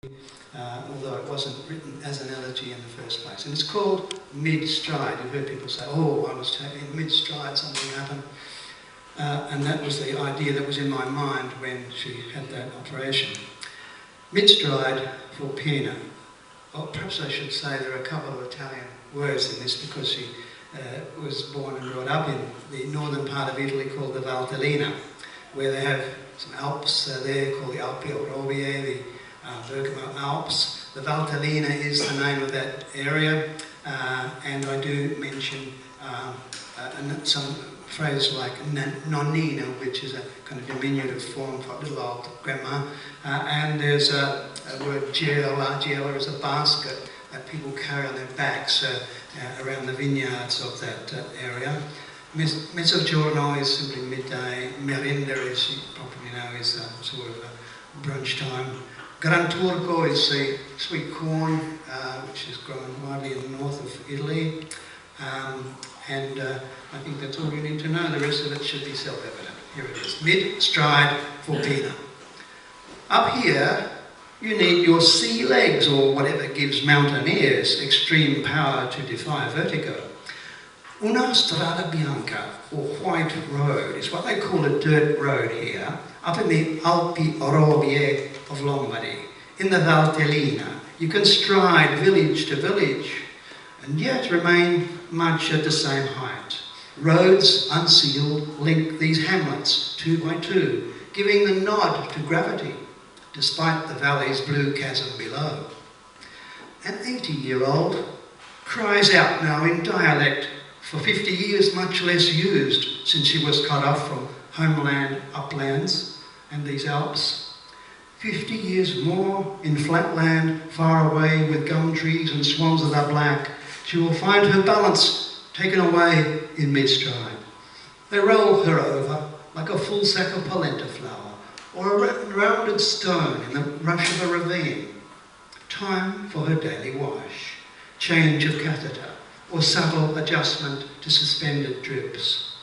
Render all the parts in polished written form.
although it wasn't written as an elegy in the first place. And it's called Mid-Stride. You've heard people say, oh, I was in mid-stride, something happened. And that was the idea that was in my mind when she had that operation. Mid-stride for piano. Well, perhaps I should say there are a couple of Italian words in this because she was born and brought up in the northern part of Italy called the Valtellina, where they have some Alps there called the Alpi Orobie, the Bergamo Alps. The Valtellina is the name of that area, and I do mention some phrase like nonnina, which is a kind of diminutive form for little old grandma, and there's a word giella. Giella is a basket that people carry on their backs around the vineyards of that area. Mezzogiorno is simply midday. Merenda, as you probably know, is sort of a brunch time. Gran Turco is the sweet corn, which is grown widely in the north of Italy. And I think that's all you need to know. The rest of it should be self-evident. Here it is. Mid-stride for Pina. Up here, you need your sea legs, or whatever gives mountaineers extreme power to defy vertigo. Una strada bianca, or white road, is what they call a dirt road here, up in the Alpi Orobie of Lombardy, in the Valtellina. You can stride village to village, and yet remain much at the same height. Roads, unsealed, link these hamlets 2 by 2, giving the nod to gravity, despite the valley's blue chasm below. An 80-year-old cries out now in dialect, for 50 years much less used since she was cut off from homeland uplands and these Alps. 50 years more in flatland, far away with gum trees and swans that are black, she will find her balance taken away in mid-stride. They roll her over like a full sack of polenta flour or a rounded stone in the rush of a ravine. Time for her daily wash, change of catheter, or subtle adjustment to suspended drips.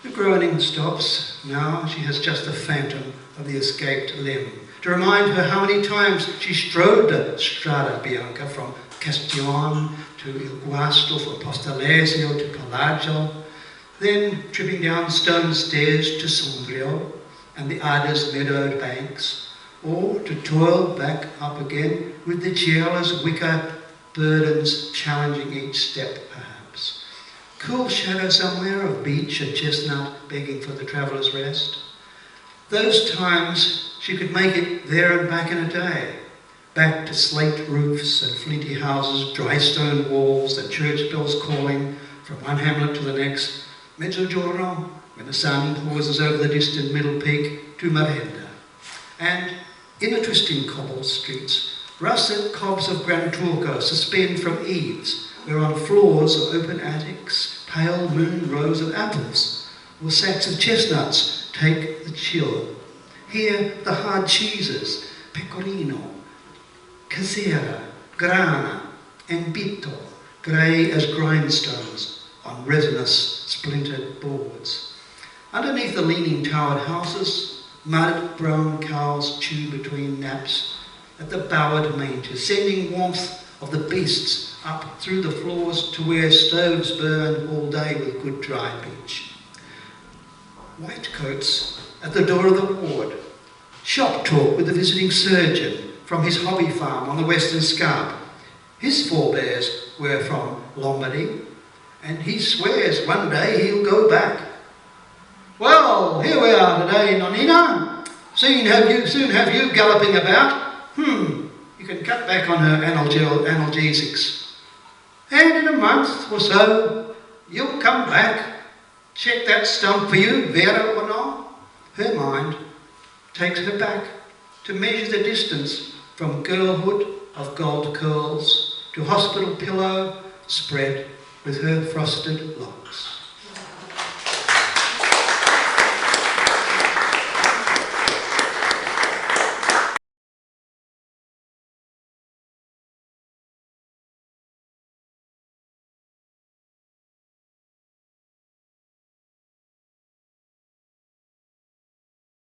The groaning stops. Now she has just a phantom of the escaped limb to remind her how many times she strode the Strada Bianca from Castiglione to Il Guasto, from Postalesio to Palagio, then tripping down stone stairs to Sondrio and the Ada's meadowed banks, or to toil back up again with the Giella's wicker burdens challenging each step, perhaps. Cool shadow somewhere of beech or chestnut begging for the traveller's rest. Those times she could make it there and back in a day. Back to slate roofs and flinty houses, dry stone walls, and church bells calling from one hamlet to the next. Mezzogiorno, when the sun pauses over the distant middle peak, to Merenda. And in the twisting cobbled streets, russet cobs of Gran Turco suspend from eaves, where on floors of open attics, pale moon rows of apples, or sacks of chestnuts take the chill. Here the hard cheeses, pecorino, casera, grana, and bitto, grey as grindstones on resinous splintered boards. Underneath the leaning towered houses, mud brown cows chew between naps at the bowered manger, sending warmth of the beasts up through the floors to where stoves burn all day with good dry pitch. White coats at the door of the ward, shop talk with the visiting surgeon from his hobby farm on the western Scarp. His forebears were from Lombardy, and he swears one day he'll go back. Well, here we are today, Nonnina. Soon have you galloping about. You can cut back on her analgesics. And in a month or so, you'll come back. Check that stump for you, Vera or not. Her mind takes her back to measure the distance from girlhood of gold curls to hospital pillow spread with her frosted locks.